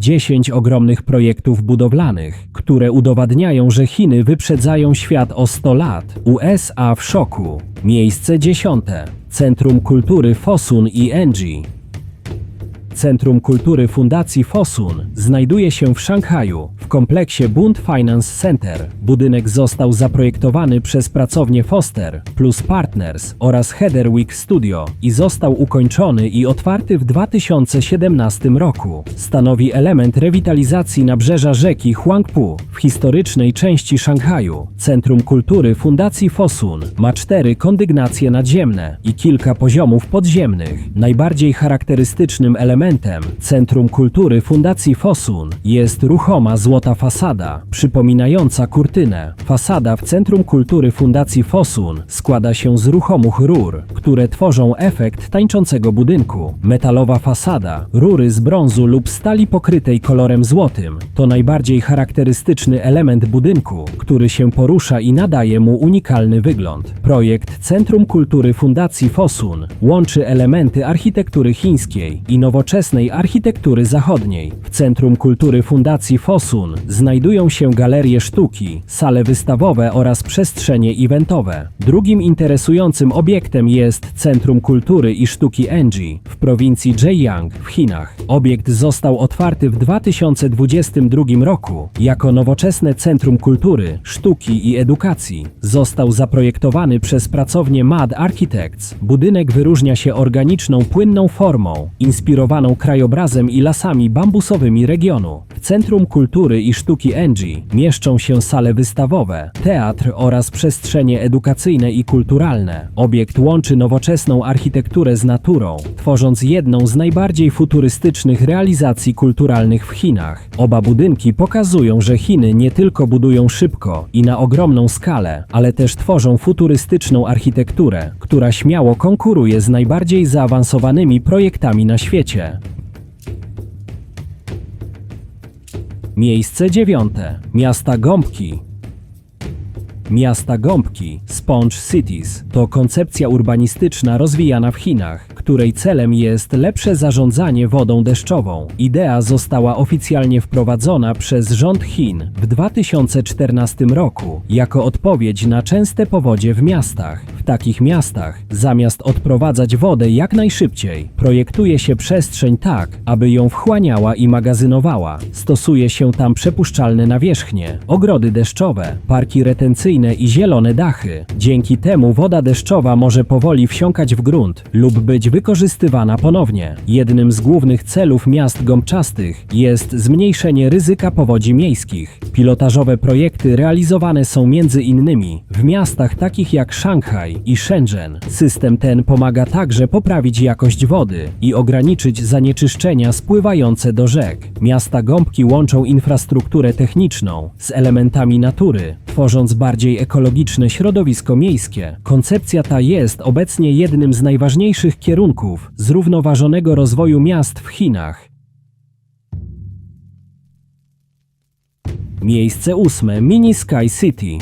10 ogromnych projektów budowlanych, które udowadniają, że Chiny wyprzedzają świat o 100 lat. USA w szoku. Miejsce 10. Centrum Kultury Fosun i Enji. Centrum Kultury Fundacji Fosun znajduje się w Szanghaju, w kompleksie Bund Finance Center. Budynek został zaprojektowany przez pracownię Foster plus Partners oraz Heatherwick Studio i został ukończony i otwarty w 2017 roku. Stanowi element rewitalizacji nabrzeża rzeki Huangpu w historycznej części Szanghaju. Centrum Kultury Fundacji Fosun ma 4 kondygnacje nadziemne i kilka poziomów podziemnych. Najbardziej charakterystycznym elementem Centrum Kultury Fundacji Fosun jest ruchoma złota fasada, przypominająca kurtynę. Fasada w Centrum Kultury Fundacji Fosun składa się z ruchomych rur, które tworzą efekt tańczącego budynku. Metalowa fasada, rury z brązu lub stali pokrytej kolorem złotym, to najbardziej charakterystyczny element budynku, który się porusza i nadaje mu unikalny wygląd. Projekt Centrum Kultury Fundacji Fosun łączy elementy architektury chińskiej i nowoczesnej architektury zachodniej. W Centrum Kultury Fundacji Fosun znajdują się galerie sztuki, sale wystawowe oraz przestrzenie eventowe. Drugim interesującym obiektem jest Centrum Kultury i Sztuki Enji w prowincji Zhejiang w Chinach. Obiekt został otwarty w 2022 roku jako nowoczesne Centrum Kultury, Sztuki i Edukacji. Został zaprojektowany przez pracownię MAD Architects. Budynek wyróżnia się organiczną, płynną formą, inspirowaną krajobrazem i lasami bambusowymi regionu. W Centrum Kultury i Sztuki Enji mieszczą się sale wystawowe, teatr oraz przestrzenie edukacyjne i kulturalne. Obiekt łączy nowoczesną architekturę z naturą, tworząc jedną z najbardziej futurystycznych realizacji kulturalnych w Chinach. Oba budynki pokazują, że Chiny nie tylko budują szybko i na ogromną skalę, ale też tworzą futurystyczną architekturę, która śmiało konkuruje z najbardziej zaawansowanymi projektami na świecie. Miejsce 9. Miasta Gąbki. Miasta Gąbki, Sponge Cities, to koncepcja urbanistyczna rozwijana w Chinach, której celem jest lepsze zarządzanie wodą deszczową. Idea została oficjalnie wprowadzona przez rząd Chin w 2014 roku jako odpowiedź na częste powodzie w miastach. W takich miastach, zamiast odprowadzać wodę jak najszybciej, projektuje się przestrzeń tak, aby ją wchłaniała i magazynowała. Stosuje się tam przepuszczalne nawierzchnie, ogrody deszczowe, parki retencyjne i zielone dachy. Dzięki temu woda deszczowa może powoli wsiąkać w grunt lub być wykorzystywana ponownie. Jednym z głównych celów miast gąbczastych jest zmniejszenie ryzyka powodzi miejskich. Pilotażowe projekty realizowane są m.in. w miastach takich jak Szanghaj i Shenzhen. System ten pomaga także poprawić jakość wody i ograniczyć zanieczyszczenia spływające do rzek. Miasta Gąbki łączą infrastrukturę techniczną z elementami natury, tworząc bardziej ekologiczne środowisko miejskie. Koncepcja ta jest obecnie jednym z najważniejszych kierunków zrównoważonego rozwoju miast w Chinach. Miejsce 8. Mini Sky City.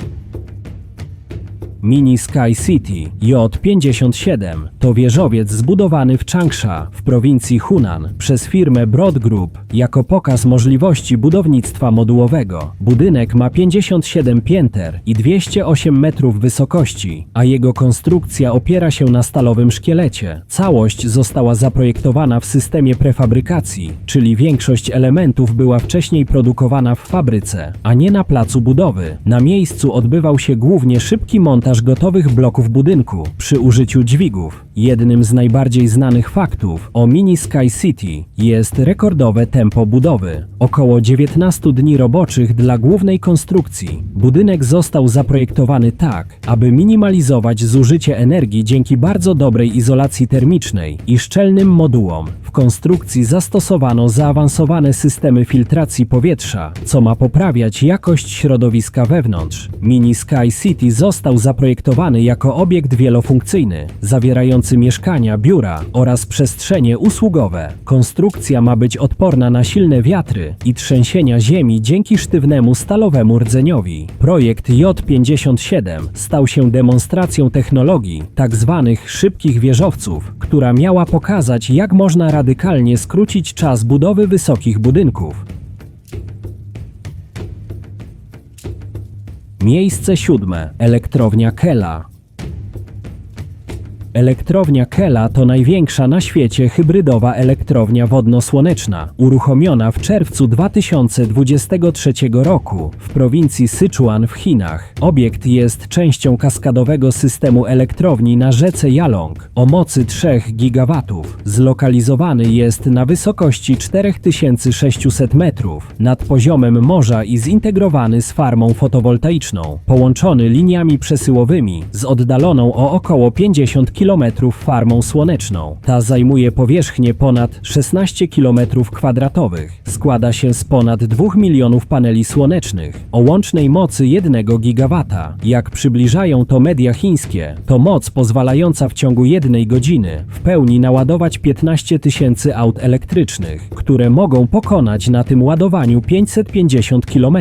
Mini Sky City J57 to wieżowiec zbudowany w Changsha w prowincji Hunan przez firmę Broad Group jako pokaz możliwości budownictwa modułowego. Budynek ma 57 pięter i 208 metrów wysokości, a jego konstrukcja opiera się na stalowym szkielecie. Całość została zaprojektowana w systemie prefabrykacji, czyli większość elementów była wcześniej produkowana w fabryce, a nie na placu budowy. Na miejscu odbywał się głównie szybki montaż gotowych bloków budynku przy użyciu dźwigów. Jednym z najbardziej znanych faktów o Mini Sky City jest rekordowe tempo budowy. Około 19 dni roboczych dla głównej konstrukcji. Budynek został zaprojektowany tak, aby minimalizować zużycie energii dzięki bardzo dobrej izolacji termicznej i szczelnym modułom. W konstrukcji zastosowano zaawansowane systemy filtracji powietrza, co ma poprawiać jakość środowiska wewnątrz. Mini Sky City został zaprojektowany jako obiekt wielofunkcyjny, zawierający mieszkania, biura oraz przestrzenie usługowe. Konstrukcja ma być odporna na silne wiatry i trzęsienia ziemi dzięki sztywnemu stalowemu rdzeniowi. Projekt J57 stał się demonstracją technologii tzw. szybkich wieżowców, która miała pokazać, jak można radykalnie skrócić czas budowy wysokich budynków. Miejsce 7. Elektrownia Kela. Elektrownia Kela to największa na świecie hybrydowa elektrownia wodno-słoneczna, uruchomiona w czerwcu 2023 roku w prowincji Syczuan w Chinach. Obiekt jest częścią kaskadowego systemu elektrowni na rzece Yalong o mocy 3 GW. Zlokalizowany jest na wysokości 4600 metrów nad poziomem morza i zintegrowany z farmą fotowoltaiczną, połączony liniami przesyłowymi z oddaloną o około 50 km farmą słoneczną. Ta zajmuje powierzchnię ponad 16 km². Składa się z ponad 2 milionów paneli słonecznych o łącznej mocy 1 GW. Jak przybliżają to media chińskie, to moc pozwalająca w ciągu 1 godziny w pełni naładować 15 000 aut elektrycznych, które mogą pokonać na tym ładowaniu 550 km.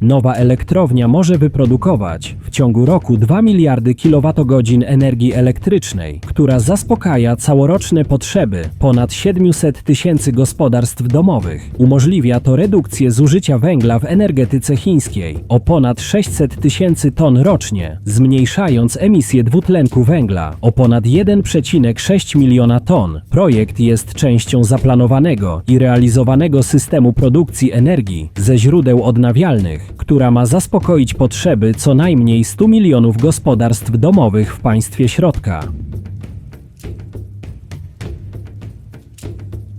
Nowa elektrownia może wyprodukować w ciągu roku 2 miliardy kWh energii elektrycznej, która zaspokaja całoroczne potrzeby ponad 700 000 gospodarstw domowych. Umożliwia to redukcję zużycia węgla w energetyce chińskiej o ponad 600 000 ton rocznie, zmniejszając emisję dwutlenku węgla o ponad 1,6 miliona ton. Projekt jest częścią zaplanowanego i realizowanego systemu produkcji energii ze źródeł odnawialnych, która ma zaspokoić potrzeby co najmniej 100 milionów gospodarstw domowych w państwie środka.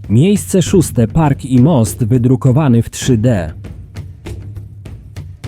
Miejsce 6. Park i most wydrukowany w 3D.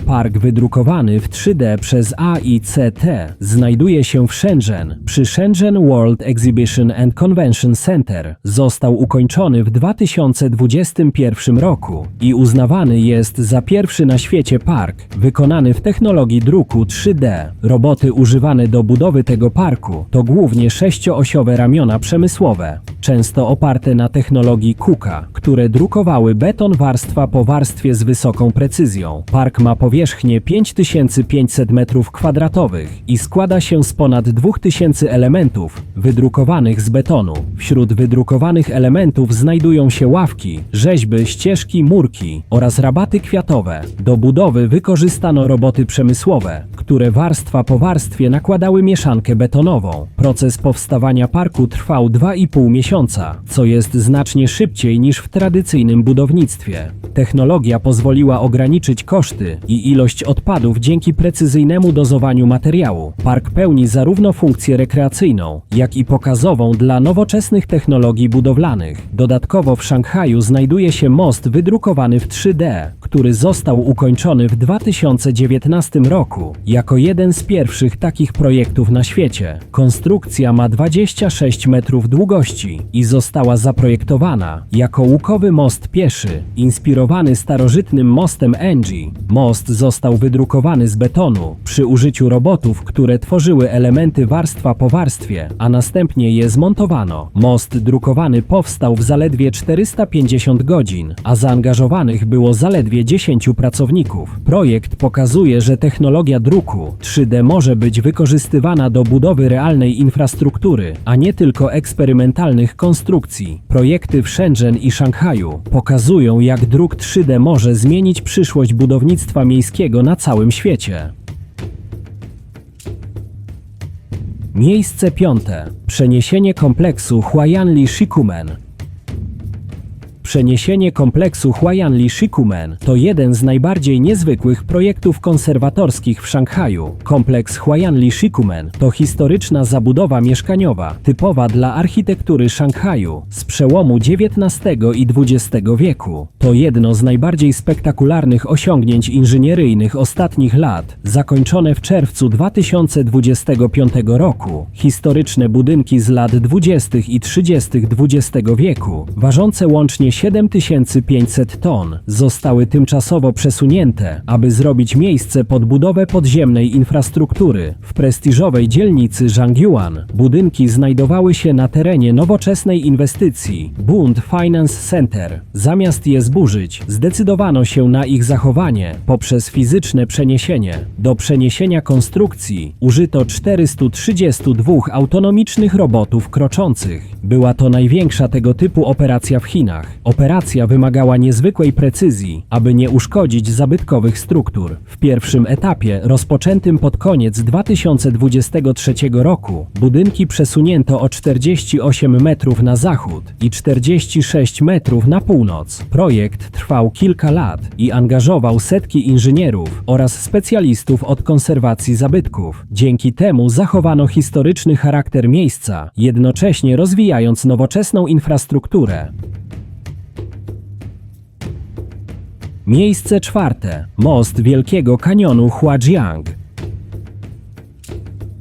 Park wydrukowany w 3D przez AICT znajduje się w Shenzhen, przy Shenzhen World Exhibition and Convention Center. Został ukończony w 2021 roku i uznawany jest za pierwszy na świecie park wykonany w technologii druku 3D. Roboty używane do budowy tego parku to głównie 6-osiowe ramiona przemysłowe, często oparte na technologii KUKA, które drukowały beton warstwa po warstwie z wysoką precyzją. Park ma powierzchnię 5500 m² i składa się z ponad 2000 elementów wydrukowanych z betonu. Wśród wydrukowanych elementów znajdują się ławki, rzeźby, ścieżki, murki oraz rabaty kwiatowe. Do budowy wykorzystano roboty przemysłowe, które warstwa po warstwie nakładały mieszankę betonową. Proces powstawania parku trwał 2,5 miesiąca, co jest znacznie szybciej niż w tradycyjnym budownictwie. Technologia pozwoliła ograniczyć koszty i ilość odpadów dzięki precyzyjnemu dozowaniu materiału. Park pełni zarówno funkcję rekreacyjną, jak i pokazową dla nowoczesnych technologii budowlanych. Dodatkowo w Szanghaju znajduje się most wydrukowany w 3D, który został ukończony w 2019 roku jako jeden z pierwszych takich projektów na świecie. Konstrukcja ma 26 metrów długości i została zaprojektowana jako łukowy most pieszy, inspirowany starożytnym mostem Enji. Most został wydrukowany z betonu przy użyciu robotów, które tworzyły elementy warstwa po warstwie, a następnie je zmontowano. Most drukowany powstał w zaledwie 450 godzin, a zaangażowanych było zaledwie 10 pracowników. Projekt pokazuje, że technologia druku 3D może być wykorzystywana do budowy realnej infrastruktury, a nie tylko eksperymentalnych konstrukcji. Projekty w Shenzhen i Szanghaju pokazują, jak druk 3D może zmienić przyszłość budownictwa miejskiego na całym świecie. Miejsce 5. Przeniesienie kompleksu Huayanli Shikumen. Przeniesienie kompleksu Huayanli Shikumen to jeden z najbardziej niezwykłych projektów konserwatorskich w Szanghaju. Kompleks Huayanli Shikumen to historyczna zabudowa mieszkaniowa, typowa dla architektury Szanghaju z przełomu XIX i XX wieku. To jedno z najbardziej spektakularnych osiągnięć inżynieryjnych ostatnich lat, zakończone w czerwcu 2025 roku. Historyczne budynki z lat 20. i 30. XX wieku, ważące łącznie 7500 ton, zostały tymczasowo przesunięte, aby zrobić miejsce pod budowę podziemnej infrastruktury w prestiżowej dzielnicy Zhangyuan. Budynki znajdowały się na terenie nowoczesnej inwestycji Bund Finance Center. Zamiast je zburzyć, zdecydowano się na ich zachowanie poprzez fizyczne przeniesienie. Do przeniesienia konstrukcji użyto 432 autonomicznych robotów kroczących. Była to największa tego typu operacja w Chinach. Operacja wymagała niezwykłej precyzji, aby nie uszkodzić zabytkowych struktur. W pierwszym etapie, rozpoczętym pod koniec 2023 roku, budynki przesunięto o 48 metrów na zachód i 46 metrów na północ. Projekt trwał kilka lat i angażował setki inżynierów oraz specjalistów od konserwacji zabytków. Dzięki temu zachowano historyczny charakter miejsca, jednocześnie rozwijając nowoczesną infrastrukturę. Miejsce czwarte. Most Wielkiego Kanionu Huajiang.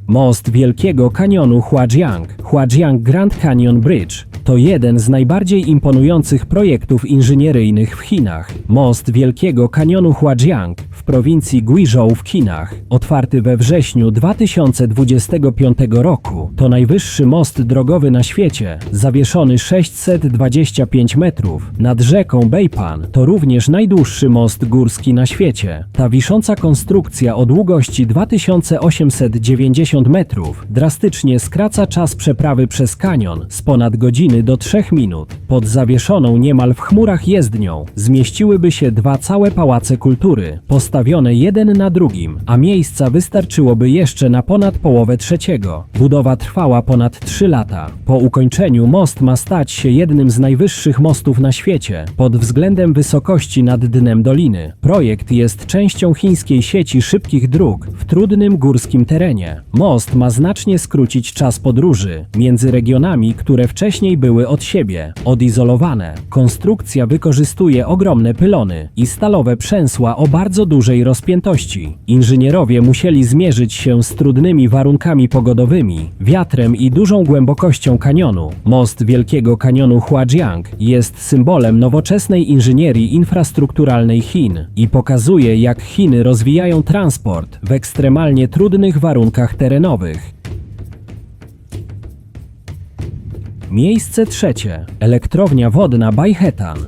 Most Wielkiego Kanionu Huajiang, Huajiang Grand Canyon Bridge, to jeden z najbardziej imponujących projektów inżynieryjnych w Chinach. Most Wielkiego Kanionu Huajiang w prowincji Guizhou w Chinach, otwarty we wrześniu 2025 roku, to najwyższy most drogowy na świecie, zawieszony 625 metrów nad rzeką Beipan. To również najdłuższy most górski na świecie. Ta wisząca konstrukcja o długości 2890 metrów drastycznie skraca czas przeprawy przez kanion z ponad godziny do 3 minut. Pod zawieszoną niemal w chmurach jezdnią zmieściłyby się dwa całe pałace kultury, postawione jeden na drugim, a miejsca wystarczyłoby jeszcze na ponad połowę trzeciego. Budowa trwała ponad 3 lata. Po ukończeniu most ma stać się jednym z najwyższych mostów na świecie pod względem wysokości nad dnem doliny. Projekt jest częścią chińskiej sieci szybkich dróg w trudnym górskim terenie. Most ma znacznie skrócić czas podróży między regionami, które wcześniej były od siebie odizolowane. Konstrukcja wykorzystuje ogromne pylony i stalowe przęsła o bardzo dużej rozpiętości. Inżynierowie musieli zmierzyć się z trudnymi warunkami pogodowymi, wiatrem i dużą głębokością kanionu. Most Wielkiego Kanionu Huajiang jest symbolem nowoczesnej inżynierii infrastrukturalnej Chin i pokazuje, jak Chiny rozwijają transport w ekstremalnie trudnych warunkach terenowych. Miejsce trzecie. Elektrownia wodna Baihetan.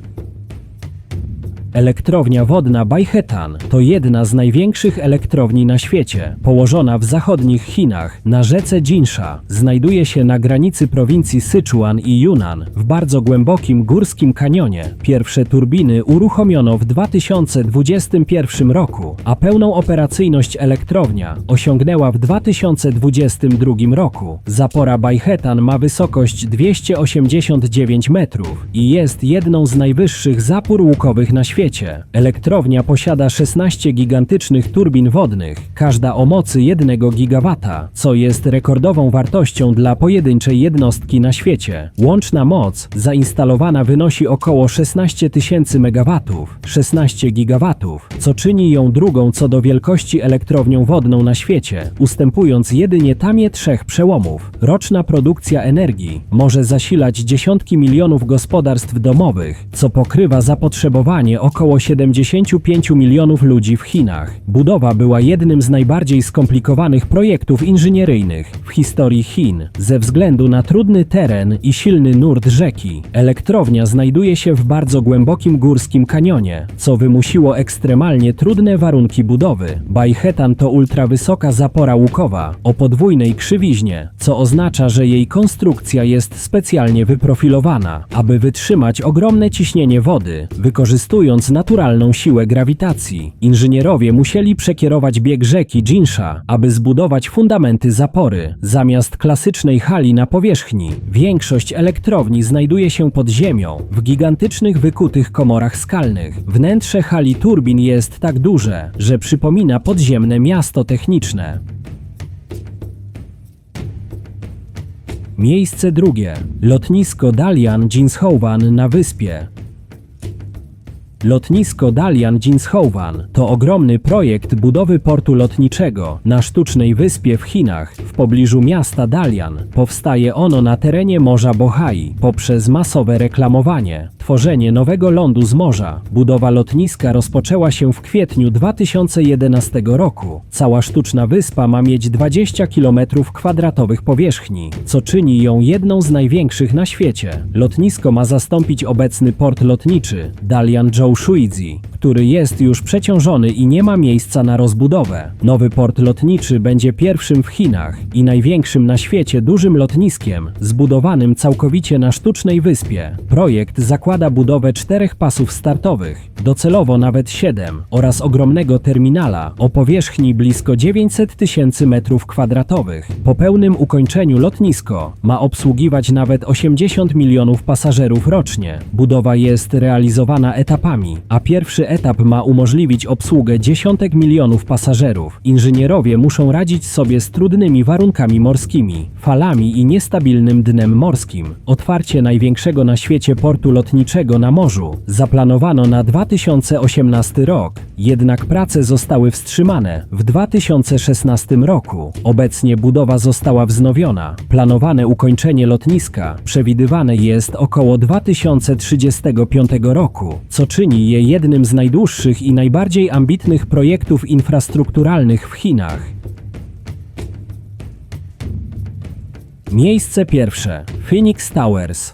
Elektrownia wodna Baihetan to jedna z największych elektrowni na świecie. Położona w zachodnich Chinach na rzece Jinsha, znajduje się na granicy prowincji Sichuan i Yunnan w bardzo głębokim górskim kanionie. Pierwsze turbiny uruchomiono w 2021 roku, a pełną operacyjność elektrownia osiągnęła w 2022 roku. Zapora Baihetan ma wysokość 289 metrów i jest jedną z najwyższych zapór łukowych na świecie. Elektrownia posiada 16 gigantycznych turbin wodnych, każda o mocy 1 gigawata, co jest rekordową wartością dla pojedynczej jednostki na świecie. Łączna moc zainstalowana wynosi około 16 tysięcy megawatów, 16 gigawatów, co czyni ją drugą co do wielkości elektrownią wodną na świecie, ustępując jedynie Tamie 3 przełomów. Roczna produkcja energii może zasilać dziesiątki milionów gospodarstw domowych, co pokrywa zapotrzebowanie około 75 milionów ludzi w Chinach. Budowa była jednym z najbardziej skomplikowanych projektów inżynieryjnych w historii Chin ze względu na trudny teren i silny nurt rzeki. Elektrownia znajduje się w bardzo głębokim górskim kanionie, co wymusiło ekstremalnie trudne warunki budowy. Baihetan to ultrawysoka zapora łukowa o podwójnej krzywiźnie, co oznacza, że jej konstrukcja jest specjalnie wyprofilowana, aby wytrzymać ogromne ciśnienie wody, wykorzystując naturalną siłę grawitacji. Inżynierowie musieli przekierować bieg rzeki Jinsha, aby zbudować fundamenty zapory. Zamiast klasycznej hali na powierzchni, większość elektrowni znajduje się pod ziemią, w gigantycznych wykutych komorach skalnych. Wnętrze hali turbin jest tak duże, że przypomina podziemne miasto techniczne. Miejsce drugie. Lotnisko Dalian Jinshowan na wyspie. Lotnisko Dalian Jinshowan to ogromny projekt budowy portu lotniczego na sztucznej wyspie w Chinach w pobliżu miasta Dalian. Powstaje ono na terenie Morza Bohai poprzez masowe reklamowanie, tworzenie nowego lądu z morza. Budowa lotniska rozpoczęła się w kwietniu 2011 roku. Cała sztuczna wyspa ma mieć 20 km² powierzchni, co czyni ją jedną z największych na świecie. Lotnisko ma zastąpić obecny port lotniczy Dalian Zhoushuizi, który jest już przeciążony i nie ma miejsca na rozbudowę. Nowy port lotniczy będzie pierwszym w Chinach i największym na świecie dużym lotniskiem, zbudowanym całkowicie na sztucznej wyspie. Projekt zakłada budowę 4 pasów startowych, docelowo nawet 7, oraz ogromnego terminala o powierzchni blisko 900 tysięcy m2. Po pełnym ukończeniu lotnisko ma obsługiwać nawet 80 milionów pasażerów rocznie. Budowa jest realizowana etapami, a pierwszy etap ma umożliwić obsługę dziesiątek milionów pasażerów. Inżynierowie muszą radzić sobie z trudnymi warunkami morskimi, falami i niestabilnym dnem morskim. Otwarcie największego na świecie portu lotniczego na morzu zaplanowano na 2018 rok, jednak prace zostały wstrzymane w 2016 roku. Obecnie budowa została wznowiona. Planowane ukończenie lotniska przewidywane jest około 2035 roku, co czyni je jednym z najdłuższych i najbardziej ambitnych projektów infrastrukturalnych w Chinach. Miejsce pierwsze. Phoenix Towers.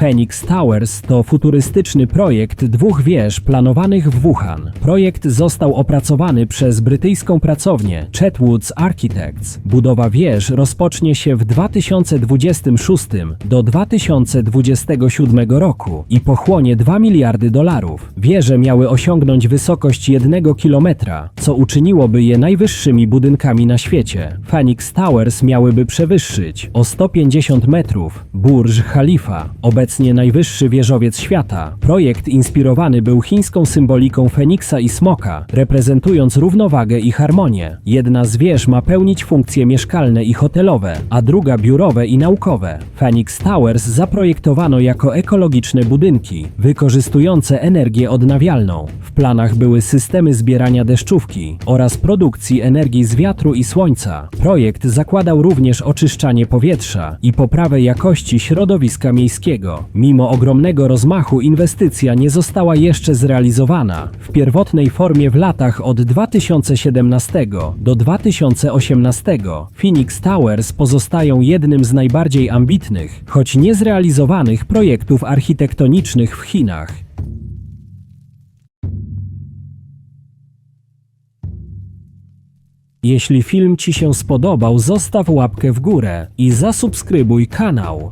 Phoenix Towers to futurystyczny projekt 2 wież planowanych w Wuhan. Projekt został opracowany przez brytyjską pracownię Chetwoods Architects. Budowa wież rozpocznie się w 2026 do 2027 roku i pochłonie $2 miliardy. Wieże miały osiągnąć wysokość 1 kilometra, co uczyniłoby je najwyższymi budynkami na świecie. Phoenix Towers miałyby przewyższyć o 150 metrów Burj Khalifa, obecnie najwyższy wieżowiec świata. Projekt inspirowany był chińską symboliką Feniksa i smoka, reprezentując równowagę i harmonię. Jedna z wież ma pełnić funkcje mieszkalne i hotelowe, a druga biurowe i naukowe. Phoenix Towers zaprojektowano jako ekologiczne budynki, wykorzystujące energię odnawialną. W planach były systemy zbierania deszczówki oraz produkcji energii z wiatru i słońca. Projekt zakładał również oczyszczanie powietrza i poprawę jakości środowiska miejskiego. Mimo ogromnego rozmachu inwestycja nie została jeszcze zrealizowana w pierwotnej formie w latach od 2017 do 2018. Phoenix Towers pozostają jednym z najbardziej ambitnych, choć niezrealizowanych projektów architektonicznych w Chinach. Jeśli film Ci się spodobał, zostaw łapkę w górę i zasubskrybuj kanał.